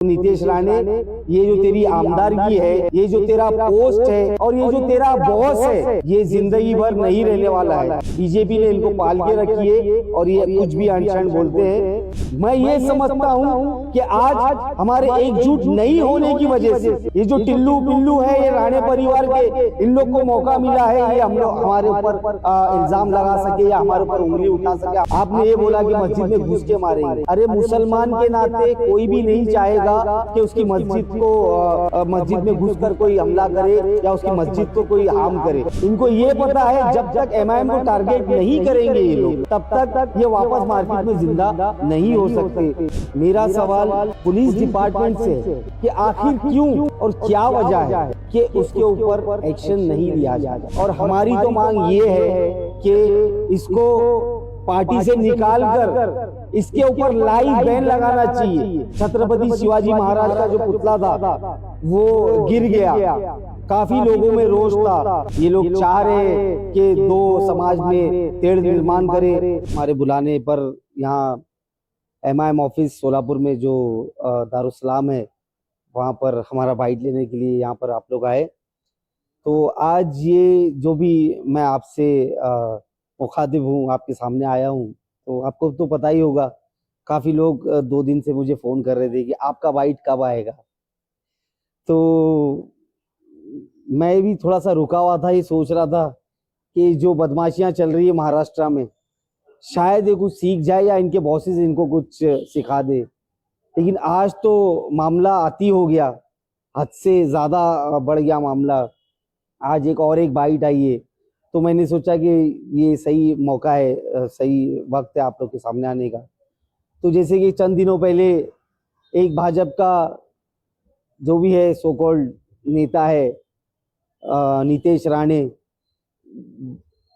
नीतीश राणे, ये जो तेरी आमदारगी है, ये जो तेरा पोस्ट है और ये जो तेरा बॉस है, ये जिंदगी भर नहीं रहने वाला है। बीजेपी ने इनको पाल के रखी है और ये कुछ भी अनशन बोलते हैं। मैं ये समझता हूँ कि आज हमारे एकजुट नहीं होने की वजह से ये जो टिल्लू पिल्लू है, ये राणे परिवार के, इन लोग को मौका मिला है ये हम लोग हमारे ऊपर इल्जाम लगा सके या हमारे ऊपर उंगली उठा सके। आपने ये बोला कि मस्जिद में घुस के मारेंगे। अरे मुसलमान के नाते कोई भी नहीं चाहेगा कि उसकी मस्जिद में घुसकर कोई हमला करे या उसकी मस्जिद को कोई हार्म करे। इनको ये पता है जब तक एमआईएम को टारगेट नहीं करेंगे ये लोग, तब तक ये वापस मार्केट में जिंदा नहीं हो सकते। मेरा सवाल पुलिस डिपार्टमेंट से कि आखिर क्यों और क्या वजह है कि उसके ऊपर एक्शन नहीं लिया जाए। और हमारी तो मांग ये है कि इसको पार्टी से निकाल कर इसके ऊपर लाइव बैन लगाना चाहिए। छत्रपति शिवाजी महाराज का जो पुतला था वो गिर गया, काफी लोगों में रोष था। ये लोग चाह रहे कि दो समाज में तेढ़ निर्माण करे। हमारे बुलाने पर यहाँ एमआईएम ऑफिस सोलापुर में जो दारुसलाम है, वहाँ पर हमारा बाइट लेने के लिए यहाँ पर आप लोग आए। तो आज ये जो भी मैं आपसे मुखातिब हूँ, आपके सामने आया हूँ, तो आपको तो पता ही होगा, काफ़ी लोग 2 दिन से मुझे फ़ोन कर रहे थे कि आपका बाइट कब आएगा। तो मैं भी थोड़ा सा रुका हुआ था, ये सोच रहा था कि जो बदमाशियाँ चल रही है महाराष्ट्र में, शायद ये कुछ सीख जाए या इनके बॉसेस इनको कुछ सिखा दे। लेकिन आज तो मामला अति हो गया, हद से ज़्यादा बढ़ गया मामला। आज एक बाइट आई है, तो मैंने सोचा कि ये सही मौका है, सही वक्त है आप लोग के सामने आने का। तो जैसे कि चंद दिनों पहले एक भाजपा का जो भी है सो कॉल्ड नेता है नीतीश राणे,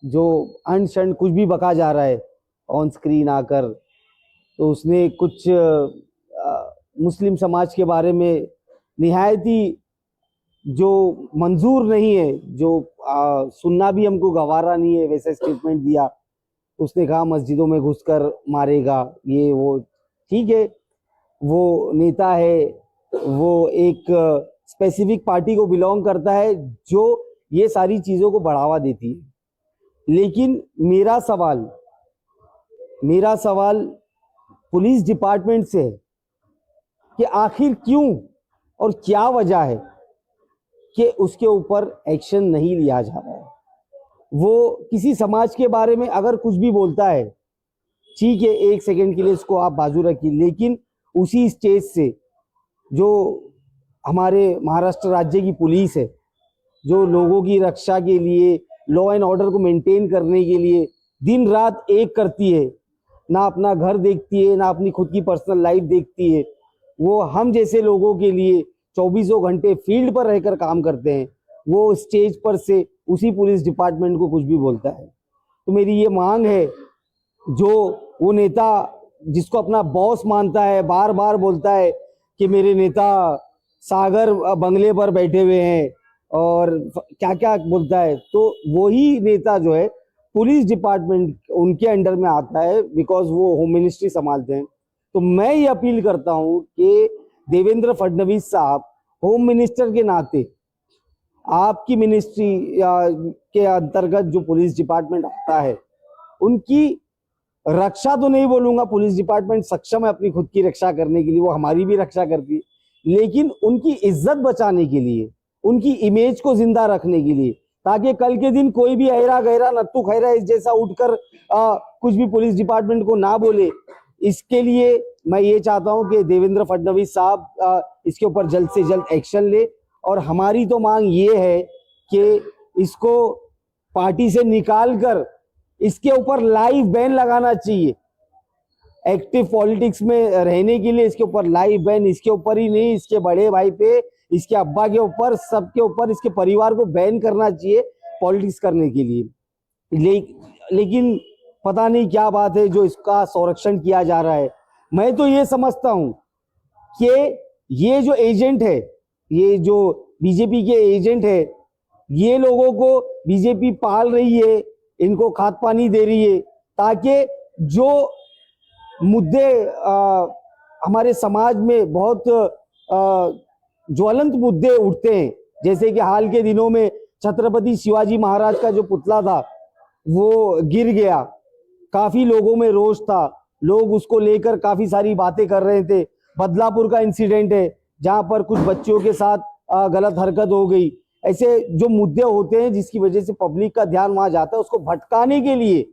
जो अनशन कुछ भी बका जा रहा है ऑन स्क्रीन आकर, तो उसने कुछ मुस्लिम समाज के बारे में निहायत ही जो मंजूर नहीं है, जो सुनना भी हमको गवारा नहीं है, वैसे स्टेटमेंट दिया। उसने कहा मस्जिदों में घुसकर मारेगा, ये वो। ठीक है, वो नेता है, वो एक स्पेसिफिक पार्टी को बिलोंग करता है जो ये सारी चीज़ों को बढ़ावा देती है। लेकिन मेरा सवाल पुलिस डिपार्टमेंट से है कि आखिर क्यों और क्या वजह है कि उसके ऊपर एक्शन नहीं लिया जा रहा है। वो किसी समाज के बारे में अगर कुछ भी बोलता है, ठीक है, 1 सेकंड के लिए इसको आप बाजू रखिए, लेकिन उसी स्टेज से जो हमारे महाराष्ट्र राज्य की पुलिस है, जो लोगों की रक्षा के लिए, लॉ एंड ऑर्डर को मेंटेन करने के लिए दिन रात एक करती है, ना अपना घर देखती है, ना अपनी खुद की पर्सनल लाइफ देखती है, वो हम जैसे लोगों के लिए 24 घंटे फील्ड पर रहकर काम करते हैं, वो स्टेज पर से उसी पुलिस डिपार्टमेंट को कुछ भी बोलता है। तो मेरी ये मांग है, जो वो नेता जिसको अपना बॉस मानता है, बार बार बोलता है कि मेरे नेता सागर बंगले पर बैठे हुए हैं और क्या क्या बोलता है, तो वही नेता जो है पुलिस डिपार्टमेंट उनके अंडर में आता है, बिकॉज वो होम मिनिस्ट्री संभालते हैं। तो मैं ये अपील करता हूँ कि देवेंद्र फडणवीस साहब, होम मिनिस्टर के नाते आपकी मिनिस्ट्री के अंतर्गत जो पुलिस डिपार्टमेंट आता है, उनकी रक्षा तो नहीं बोलूंगा, पुलिस डिपार्टमेंट सक्षम है अपनी खुद की रक्षा करने के लिए, वो हमारी भी रक्षा करती है, लेकिन उनकी इज्जत बचाने के लिए, उनकी इमेज को जिंदा रखने के लिए, ताकि कल के दिन कोई भी अहरा गहरा नत्थू खैरा इस जैसा उठकर कुछ भी पुलिस डिपार्टमेंट को ना बोले। इसके लिए मैं ये चाहता हूं कि देवेंद्र फडणवीस साहब इसके ऊपर जल्द से जल्द एक्शन ले। और हमारी तो मांग ये है कि इसको पार्टी से निकाल कर इसके ऊपर लाइव बैन लगाना चाहिए। एक्टिव पॉलिटिक्स में रहने के लिए इसके ऊपर लाइव बैन, इसके ऊपर ही नहीं, इसके बड़े भाई पे, इसके अब्बा के ऊपर, सबके ऊपर, इसके परिवार को बैन करना चाहिए पॉलिटिक्स करने के लिए। लेकिन पता नहीं क्या बात है जो इसका संरक्षण किया जा रहा है। मैं तो ये समझता हूं कि ये जो एजेंट है, ये जो बीजेपी के एजेंट है, ये लोगों को बीजेपी पाल रही है, इनको खाद पानी दे रही है, ताकि जो मुद्दे हमारे समाज में बहुत ज्वलंत मुद्दे उठते हैं, जैसे कि हाल के दिनों में छत्रपति शिवाजी महाराज का जो पुतला था वो गिर गया, काफी लोगों में रोष था, लोग उसको लेकर काफी सारी बातें कर रहे थे। बदलापुर का इंसिडेंट है जहां पर कुछ बच्चियों के साथ गलत हरकत हो गई। ऐसे जो मुद्दे होते हैं जिसकी वजह से पब्लिक का ध्यान वहां जाता है, उसको भटकाने के लिए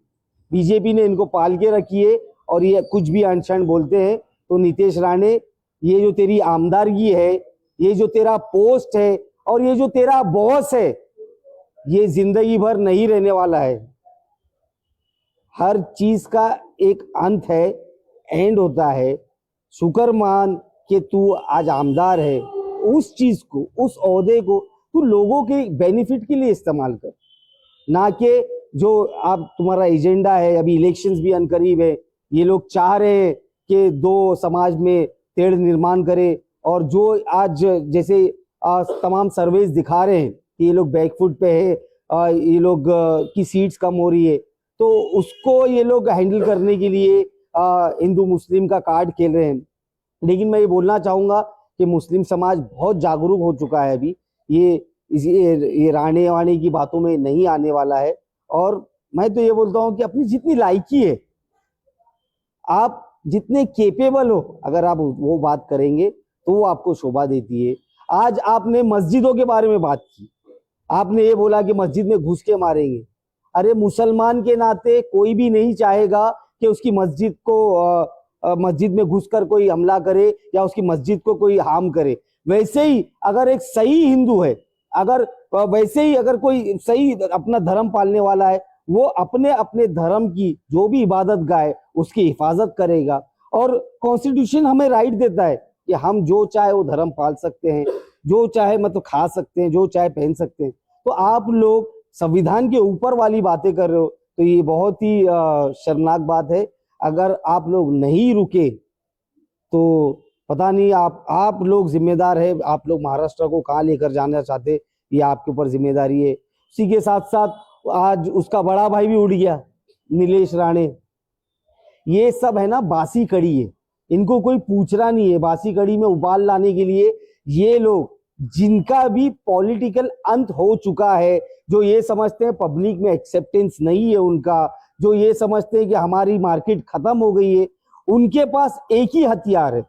बीजेपी ने इनको पाल के रखी है और ये कुछ भी अनशन बोलते हैं। तो नीतीश राणे, ये जो तेरी आमदारगी है, ये जो तेरा पोस्ट है और ये जो तेरा बॉस है, ये जिंदगी भर नहीं रहने वाला है। हर चीज का एक अंत है, एंड होता है। शुक्र मान कि तू आज आमदार है, उस चीज को, उस ओहदे को तू लोगों के बेनिफिट के लिए इस्तेमाल कर, ना कि जो आप तुम्हारा एजेंडा है। अभी इलेक्शंस भी अनकरीब है, ये लोग चाह रहे हैं कि दो समाज में तेढ़ निर्माण करे, और जो आज जैसे तमाम सर्वेस दिखा रहे हैं कि ये लोग बैकफुट पे है, ये लोग की सीट्स कम हो रही है, तो उसको ये लोग हैंडल करने के लिए हिंदू मुस्लिम का कार्ड खेल रहे हैं। लेकिन मैं ये बोलना चाहूंगा कि मुस्लिम समाज बहुत जागरूक हो चुका है अभी, ये राणे वाणे की बातों में नहीं आने वाला है। और मैं तो ये बोलता हूँ कि अपनी जितनी लायकी है, आप जितने केपेबल हो, अगर आप वो बात करेंगे तो वो आपको शोभा देती है। आज आपने मस्जिदों के बारे में बात की, आपने ये बोला कि मस्जिद में घुस के मारेंगे। अरे मुसलमान के नाते कोई भी नहीं चाहेगा कि उसकी मस्जिद को मस्जिद में घुसकर कोई हमला करे या उसकी मस्जिद को कोई हार्म करे। वैसे ही अगर एक सही हिंदू है, अगर वैसे ही अगर कोई सही अपना धर्म पालने वाला है, वो अपने अपने धर्म की जो भी इबादत गाह है उसकी हिफाजत करेगा। और कॉन्स्टिट्यूशन हमें राइट देता है कि हम जो चाहे वो धर्म पाल सकते हैं, जो चाहे मतलब खा सकते हैं, जो चाहे पहन सकते हैं। तो आप लोग संविधान के ऊपर वाली बातें कर रहे हो, तो ये बहुत ही शर्मनाक बात है। अगर आप लोग नहीं रुके तो पता नहीं आप लोग जिम्मेदार है, आप लोग महाराष्ट्र को कहाँ लेकर जाना चाहते, ये आपके ऊपर जिम्मेदारी है। उसी के साथ साथ आज उसका बड़ा भाई भी उड़ गया, नीलेश राणे। ये सब है ना बासी कड़ी है, इनको कोई पूछ रहा नहीं है। बासी कड़ी में उबाल लाने के लिए ये लोग, जिनका भी पॉलिटिकल अंत हो चुका है, जो ये समझते हैं पब्लिक में एक्सेप्टेंस नहीं है उनका, जो ये समझते हैं कि हमारी मार्केट खत्म हो गई है, उनके पास एक ही हथियार है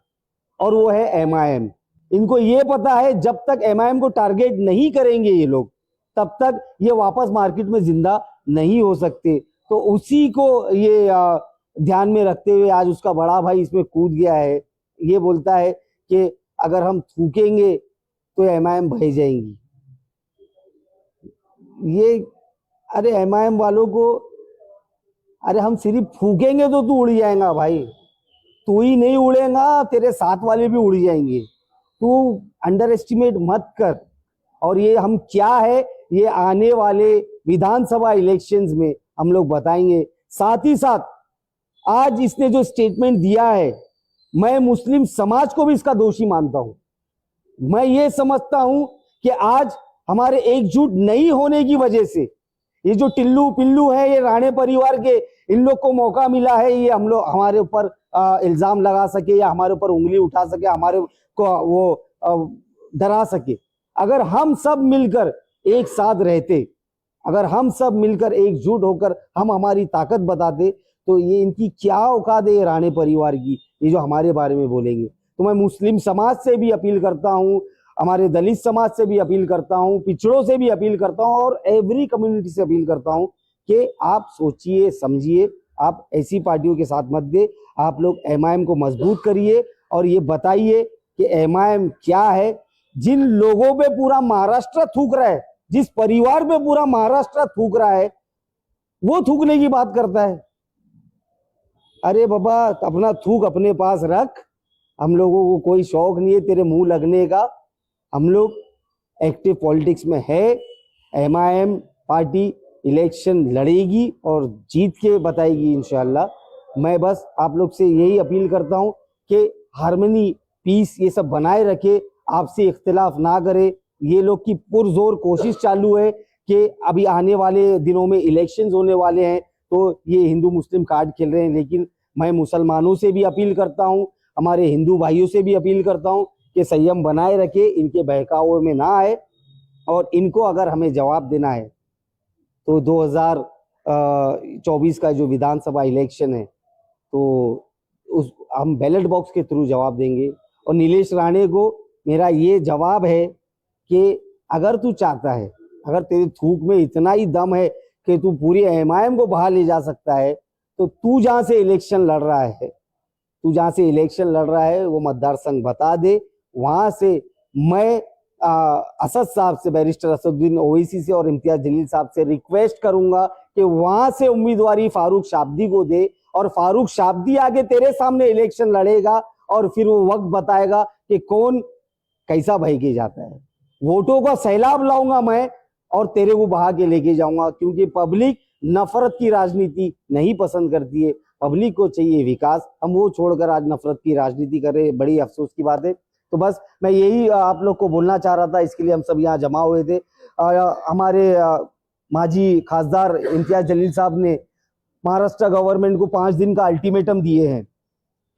और वो है एमआईएम। इनको ये पता है जब तक एमआईएम को टारगेट नहीं करेंगे ये लोग, तब तक ये वापस मार्केट में जिंदा नहीं हो सकते। तो उसी को ये ध्यान में रखते हुए आज उसका बड़ा भाई इसमें कूद गया है। ये बोलता है कि अगर हम थूकेंगे तो एमआईएम बह जाएंगी। ये अरे एमआईएम वालों को, अरे हम सिर्फ फूकेंगे तो तू उड़ जाएगा भाई, तू ही नहीं उड़ेगा, तेरे साथ वाले भी उड़ जाएंगे। तू अंडर एस्टिमेट मत कर। और ये हम क्या है, ये आने वाले विधानसभा इलेक्शंस में हम लोग बताएंगे। साथ ही साथ आज इसने जो स्टेटमेंट दिया है, मैं मुस्लिम समाज को भी इसका दोषी मानता हूं। मैं ये समझता हूं कि आज हमारे एकजुट नहीं होने की वजह से ये जो टिल्लू पिल्लू है, ये राणे परिवार के, इन लोग को मौका मिला है, ये हम लोग हमारे ऊपर इल्जाम लगा सके या हमारे ऊपर उंगली उठा सके, हमारे को वो डरा सके। अगर हम सब मिलकर एक साथ रहते, अगर हम सब मिलकर एकजुट होकर हम हमारी ताकत बताते, तो ये इनकी क्या औकात है राणे परिवार की, ये जो हमारे बारे में बोलेंगे। तो मैं मुस्लिम समाज से भी अपील करता हूं, हमारे दलित समाज से भी अपील करता हूं, पिछड़ों से भी अपील करता हूं और एवरी कम्युनिटी से अपील करता हूं कि आप सोचिए समझिए, आप ऐसी पार्टियों के साथ मत दे। आप लोग एमआईएम को मजबूत करिए और ये बताइए कि एमआईएम क्या है। जिन लोगों पे पूरा महाराष्ट्र थूक रहा है, जिस परिवार पे पूरा महाराष्ट्र थूक रहा है, वो थूकने की बात करता है। अरे बाबा, अपना थूक अपने पास रख, हम लोगों को कोई शौक नहीं है तेरे मुंह लगने का। हम लोग एक्टिव पॉलिटिक्स में है। एमआईएम पार्टी इलेक्शन लड़ेगी और जीत के बताएगी इंशाल्लाह। मैं बस आप लोग से यही अपील करता हूं कि हार्मनी, पीस ये सब बनाए रखे, आपसे इख्तिलाफ ना करे। ये लोग की पुरजोर कोशिश चालू है कि अभी आने वाले दिनों में इलेक्शंस होने वाले हैं, तो ये हिंदू मुस्लिम कार्ड खेल रहे हैं। लेकिन मैं मुसलमानों से भी अपील करता हूं, हमारे हिंदू भाइयों से भी अपील करता हूं कि संयम बनाए रखे, इनके बहकावे में ना आए, और इनको अगर हमें जवाब देना है तो 2024 का जो विधानसभा इलेक्शन है तो उस हम बैलेट बॉक्स के थ्रू जवाब देंगे। और नीलेश राणे को मेरा ये जवाब है कि अगर तू चाहता है, अगर तेरे थूक में इतना ही दम है कि तू पूरी एमआईएम को बाहर ले जा सकता है, तो तू जहां से इलेक्शन लड़ रहा है, वो मतदार संघ बता दे। वहां से मैं असद साहब से, बैरिस्टर असदुद्दीन ओवैसी से और इम्तियाज जलील साहब से रिक्वेस्ट करूंगा कि वहां से उम्मीदवारी फारूक शाब्दी को दे, और फारूक शाब्दी आगे तेरे सामने इलेक्शन लड़ेगा और फिर वो वक्त बताएगा कि कौन कैसा बह के जाता है। वोटों का सैलाब लाऊंगा मैं और तेरे को बहा के लेके जाऊंगा, क्योंकि पब्लिक नफरत की राजनीति नहीं पसंद करती है, पब्लिक को चाहिए विकास। हम वो छोड़कर आज नफरत की राजनीति कर रहे हैं, बड़ी अफसोस की बात है। तो बस मैं यही आप लोग को बोलना चाह रहा था, इसके लिए हम सब यहाँ जमा हुए थे। हमारे माजी खासदार इम्तियाज जलील साहब ने महाराष्ट्र गवर्नमेंट को 5 दिन का अल्टीमेटम दिए हैं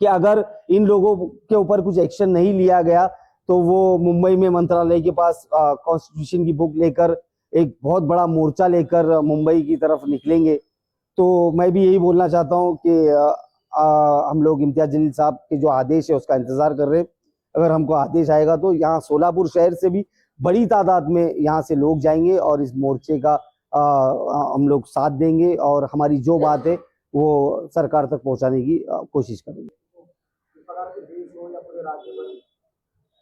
कि अगर इन लोगों के ऊपर कुछ एक्शन नहीं लिया गया तो वो मुंबई में मंत्रालय के पास कॉन्स्टिट्यूशन की बुक लेकर एक बहुत बड़ा मोर्चा लेकर मुंबई की तरफ निकलेंगे। तो मैं भी यही बोलना चाहता हूँ कि हम लोग इम्तियाज जलील साहब के जो आदेश है उसका इंतजार कर रहे हैं। अगर हमको आदेश आएगा तो यहाँ सोलापुर शहर से भी बड़ी तादाद में यहाँ से लोग जाएंगे और इस मोर्चे का हम लोग साथ देंगे और हमारी जो बात है वो सरकार तक पहुंचाने की कोशिश करेंगे।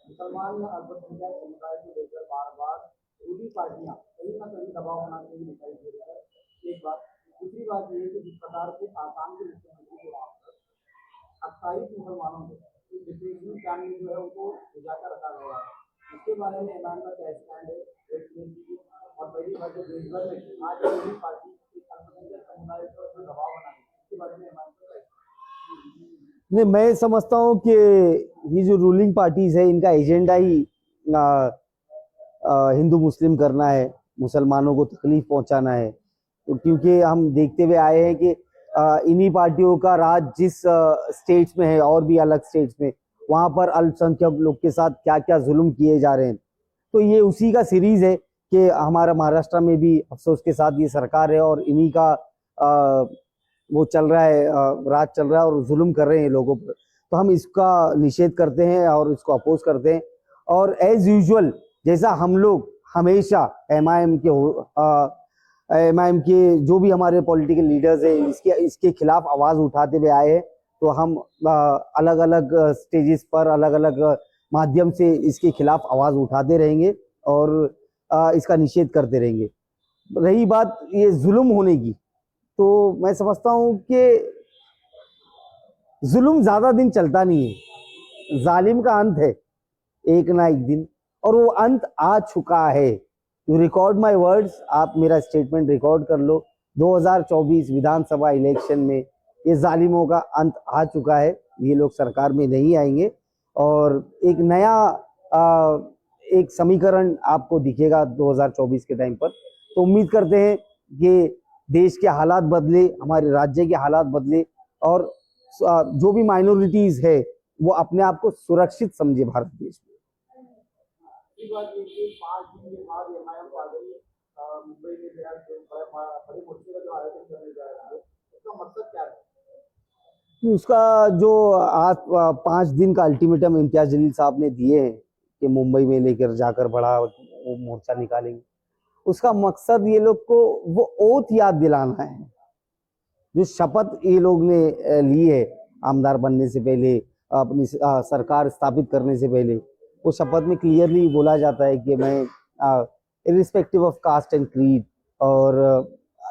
मुसलमान या अल्पसंख्यक समुदाय को लेकर बार-बार विरोधी पार्टियां कहीं ना कहीं दबाव बनाते हुए दिखाई दे रही है। एक बात, दूसरी बात ये है कि जिस प्रकार से आसाम के मुख्यमंत्री को वहां पर 28 मुसलमानों को डिटेंशन कैंप में जो है उनको भिजाकर रखा गया है, इसके बारे में इमरान का क्या स्टैंड है? और पहली बात, जो देश भर में आज विरोधी पार्टी अल्पसंख्यक समुदाय पर दबाव बना रही है, इसके बारे में इमरान का नहीं, मैं समझता हूँ कि ये जो रूलिंग पार्टीज है इनका एजेंडा ही हिंदू मुस्लिम करना है, मुसलमानों को तकलीफ पहुंचाना है। तो क्योंकि हम देखते हुए आए हैं कि इन्हीं पार्टियों का राज जिस स्टेट्स में है और भी अलग स्टेट्स में, वहां पर अल्पसंख्यक लोग के साथ क्या क्या जुल्म किए जा रहे हैं। तो ये उसी का सीरीज है कि हमारा महाराष्ट्र में भी अफसोस के साथ ये सरकार है और इन्हीं का वो चल रहा है, राज चल रहा है और जुल्म कर रहे हैं लोगों पर। तो हम इसका निषेध करते हैं और इसको अपोज करते हैं। और एज यूजुअल जैसा हम लोग हमेशा एमआईएम के जो भी हमारे पॉलिटिकल लीडर्स है इसके खिलाफ आवाज उठाते हुए आए हैं, तो हम अलग अलग स्टेजेस पर अलग अलग माध्यम से इसके खिलाफ आवाज उठाते रहेंगे और इसका निषेध करते रहेंगे। रही बात ये जुल्म होने की, तो मैं समझता हूं कि जुल्म ज्यादा दिन चलता नहीं है, जालिम का अंत है एक ना एक दिन, और वो अंत आ चुका है। यू रिकॉर्ड माय वर्ड्स, आप मेरा स्टेटमेंट रिकॉर्ड कर लो। 2024 विधानसभा इलेक्शन में ये जालिमों का अंत आ चुका है, ये लोग सरकार में नहीं आएंगे और एक नया एक समीकरण आपको दिखेगा 2024 के टाइम पर। तो उम्मीद करते हैं कि देश के हालात बदले, हमारे राज्य के हालात बदले और जो भी माइनॉरिटीज है वो अपने आप को सुरक्षित समझे भारत देश में। मुंबई में बड़े मोर्चे का जो आयोजन करने जा रहा है, उसका मकसद क्या है? उसका जो आज 5 दिन का अल्टीमेटम इम्तियाज जलील साहब ने दिए हैं कि मुंबई में लेकर जाकर बड़ा वो मोर्चा निकालेंगे, उसका मकसद ये लोग को वो ओथ याद दिलाना है, जो शपथ ये लोग ने ली है आमदार बनने से पहले, अपनी सरकार स्थापित करने से पहले। वो शपथ में क्लियरली बोला जाता है कि मैं irrespective of caste and creed और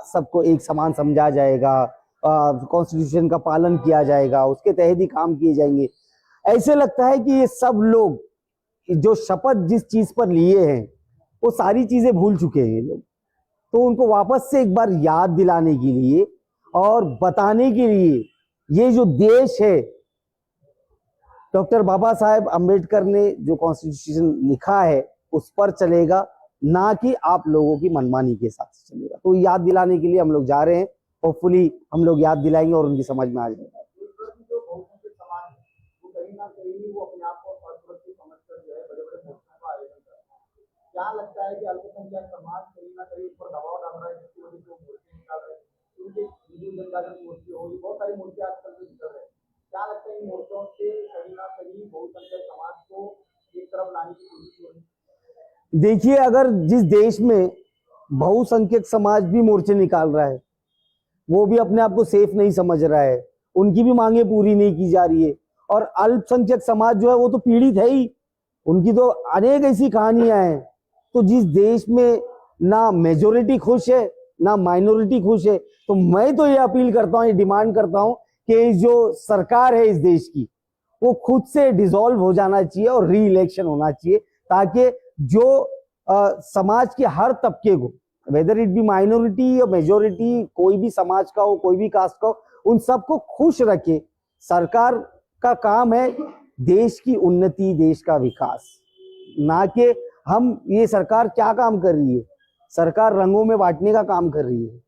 सबको एक समान समझा जाएगा, कॉन्स्टिट्यूशन का पालन किया जाएगा, उसके तहत ही काम किए जाएंगे। ऐसे लगता है कि ये सब लोग जो शपथ जिस चीज पर लिए हैं वो सारी चीजें भूल चुके हैं ये लोग। तो उनको वापस से एक बार याद दिलाने के लिए और बताने के लिए ये जो देश है, डॉक्टर बाबा साहेब अंबेडकर ने जो कॉन्स्टिट्यूशन लिखा है उस पर चलेगा, ना कि आप लोगों की मनमानी के हिसाब से चलेगा। तो याद दिलाने के लिए हम लोग जा रहे हैं, होपफुली हम लोग याद दिलाएंगे और उनकी समझ में आ जाएगा। क्या लगता है कि अल्पसंख्यक समाज कहीं ना कहीं उस पर दबाव डाल रहा है, जिसकी वजह से वो मोर्चे निकाल रहे हैं? क्योंकि हिंदू जनजाति मोर्चे हो, ये बहुत सारे मोर्चे आजकल से निकल रहे हैं। क्या लगता है इन मोर्चों से कहीं ना कहीं बहुसंख्यक समाज को एक तरफ लाने की कोशिश हो रही है? देखिए, अगर जिस देश में बहुसंख्यक समाज भी मोर्चे निकाल रहा है, वो भी अपने आप को सेफ नहीं समझ रहा है, उनकी भी मांगे पूरी नहीं की जा रही है, और अल्पसंख्यक समाज जो है वो तो पीड़ित है ही, उनकी तो अनेक ऐसी कहानियां हैं। तो जिस देश में ना मेजोरिटी खुश है ना माइनॉरिटी खुश है, तो मैं तो ये अपील करता हूँ, ये डिमांड करता हूँ कि जो सरकार है इस देश की, वो खुद से डिसॉल्व हो जाना चाहिए और री इलेक्शन होना चाहिए, ताकि जो समाज के हर तबके को, वेदर इट बी माइनॉरिटी या मेजोरिटी, कोई भी समाज का हो, कोई भी कास्ट का हो, उन सबको खुश रखे। सरकार का काम है देश की उन्नति, देश का विकास, ना कि हम, ये सरकार क्या काम कर रही है, सरकार रंगों में बांटने का काम कर रही है।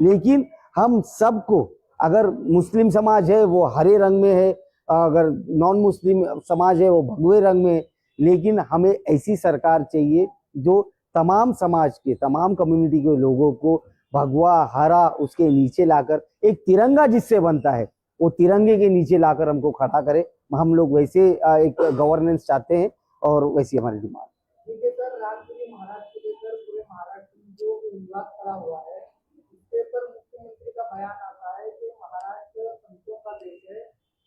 लेकिन हम सबको, अगर मुस्लिम समाज है वो हरे रंग में है, अगर नॉन मुस्लिम समाज है वो भगवे रंग में है, लेकिन हमें ऐसी सरकार चाहिए जो तमाम समाज के, तमाम कम्युनिटी के लोगों को भगवा हरा उसके नीचे लाकर, एक तिरंगा जिससे बनता है वो तिरंगे के नीचे लाकर हमको खड़ा करे। हम लोग वैसे एक गवर्नेंस चाहते हैं और वैसी हमारी डिमांड। ठीक है सर, राजगिरी महाराज को लेकर पूरे महाराष्ट्र में जो विवाद खड़ा हुआ है, इसके पर मुख्यमंत्री का बयान आता है कि महाराष्ट्र संतों का देश है,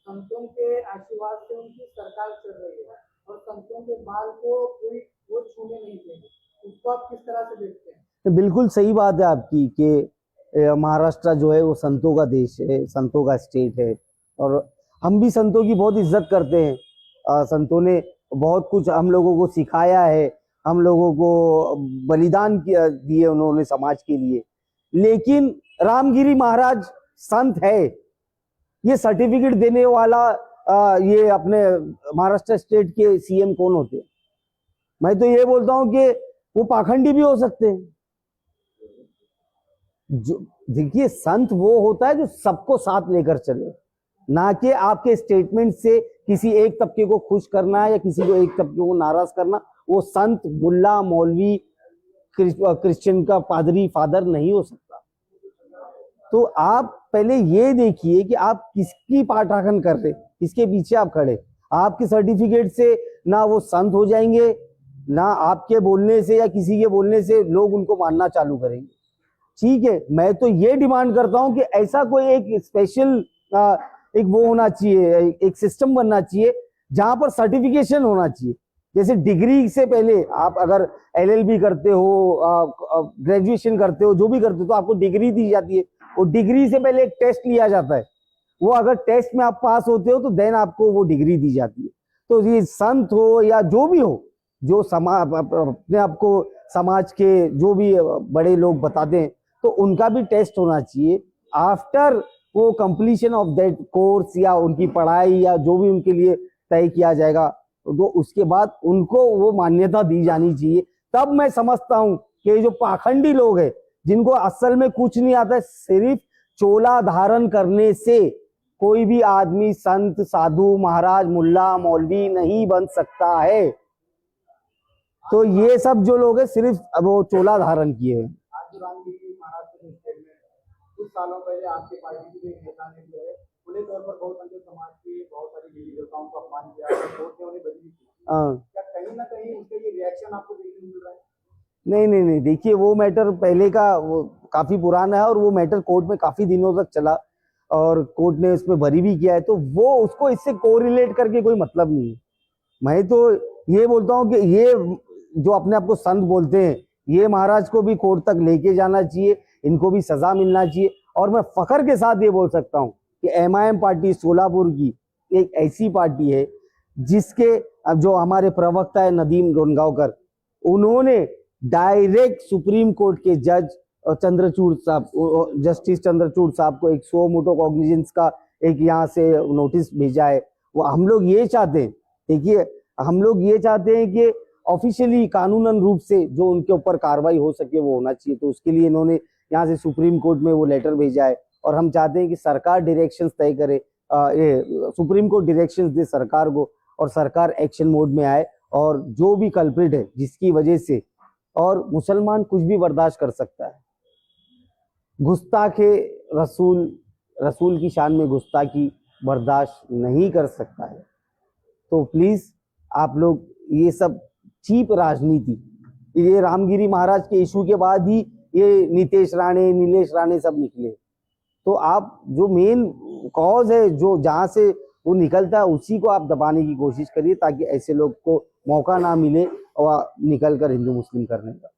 संतों के आशीर्वाद से उनकी सरकार चल रही है और संतों के बाल को कोई वो छूने नहीं देंगे। उसको आप किस तरह से देखते हैं? बिल्कुल सही बात है आपकी कि महाराष्ट्र जो है वो संतों का देश है, संतों का स्टेट है, और हम भी संतों की बहुत इज्जत करते हैं। संतों ने बहुत कुछ हम लोगों को सिखाया है, हम लोगों को बलिदान दिए उन्होंने समाज के लिए। लेकिन रामगिरी महाराज संत है, ये सर्टिफिकेट देने वाला ये अपने महाराष्ट्र स्टेट के सीएम कौन होते हैं? मैं तो ये बोलता हूं कि वो पाखंडी भी हो सकते हैं। जो देखिए, संत वो होता है जो सबको साथ लेकर चले, ना कि आपके स्टेटमेंट से किसी एक तबके को खुश करना या किसी को एक तबके को नाराज करना। वो संत मुल्ला मौलवी क्रिश्चियन का पादरी फादर नहीं हो सकता। तो आप पहले ये देखिए कि आप किसकी पाठाकन कर रहे, किसके पीछे आप खड़े। आपके सर्टिफिकेट से ना वो संत हो जाएंगे, ना आपके बोलने से या किसी के बोलने से लोग उनको मानना चालू करेंगे। ठीक है, मैं तो ये डिमांड करता हूं कि ऐसा कोई एक स्पेशल एक वो होना चाहिए, एक सिस्टम बनना चाहिए जहां पर सर्टिफिकेशन होना चाहिए। जैसे डिग्री से पहले आप अगर एलएलबी करते हो, ग्रेजुएशन करते हो, जो भी करते हो, तो आपको डिग्री दी जाती है। वो डिग्री से पहले एक टेस्ट लिया जाता है, वो अगर टेस्ट में आप पास होते हो तो देन आपको वो डिग्री दी जाती है। तो ये संत हो या जो भी हो, जो समाज अपने आप को समाज के जो भी बड़े लोग बताते हैं, तो उनका भी टेस्ट होना चाहिए आफ्टर वो कंप्लीशन ऑफ दैट कोर्स या उनकी पढ़ाई या जो भी उनके लिए तय किया जाएगा, तो उसके बाद उनको वो मान्यता दी जानी चाहिए। तब मैं समझता हूं कि जो पाखंडी लोग हैं, जिनको असल में कुछ नहीं आता है, सिर्फ चोला धारण करने से कोई भी आदमी संत साधु महाराज मुल्ला मौलवी नहीं बन सकता है। तो ये सब जो लोग हैं सिर्फ वो चोला धारण किए हैं। आज रामगिरी महाराज के स्टेटमेंट कुछ सालों पहले आपकी पार्टी के एक नेता ने जो है खुले तौर पर बहुसंख्यक समाज की बहुत सारी देवी देवताओं को अपमान किया, कोर्ट ने उन्हें बदली की। क्या कहीं ना कहीं उसके ये रिएक्शन आपको देखने मिल रहा है? नहीं नहीं नहीं, देखिए वो मैटर पहले का वो काफी पुराना है और वो मैटर कोर्ट में काफी दिनों तक चला और कोर्ट ने उसमें भरी भी किया है, तो वो उसको इससे कोरिलेट करके कोई मतलब नहीं है। मैं तो ये बोलता हूँ कि ये जो अपने आप को संत बोलते हैं, ये महाराज को भी कोर्ट तक लेके जाना चाहिए, इनको भी सजा मिलना चाहिए। और मैं फखर के साथ ये बोल सकता हूँ कि एमआईएम पार्टी सोलापुर की एक ऐसी पार्टी है जिसके जो हमारे प्रवक्ता है नदीम गोनगांवकर, उन्होंने डायरेक्ट सुप्रीम कोर्ट के जज चंद्रचूड़ साहब, जस्टिस चंद्रचूड़ साहब को एक सो मोटो कॉग्निजेंस का एक यहाँ से नोटिस भेजा है। वो हम लोग ये चाहते हैं, देखिए हम लोग ये चाहते हैं कि ऑफिशियली कानूनन रूप से जो उनके ऊपर कार्रवाई हो सके वो होना चाहिए। तो उसके लिए इन्होंने यहाँ से सुप्रीम कोर्ट में वो लेटर भेजा है और हम चाहते हैं कि सरकार डायरेक्शंस तय करे, ये सुप्रीम कोर्ट डायरेक्शंस दे सरकार को और सरकार एक्शन मोड में आए और जो भी कल्प्रिट है जिसकी वजह से, और मुसलमान कुछ भी बर्दाश्त कर सकता है, गुस्ताखे रसूल, रसूल की शान में गुस्ताखी बर्दाश्त नहीं कर सकता है। तो प्लीज आप लोग ये सब चीप राजनीति, ये रामगिरी महाराज के इशू के बाद ही ये नीतीश राणे, नीलेश राणे सब निकले। तो आप जो मेन कॉज है, जो जहां से वो निकलता है, उसी को आप दबाने की कोशिश करिए, ताकि ऐसे लोग को मौका ना मिले और निकल कर हिंदू मुस्लिम करने का।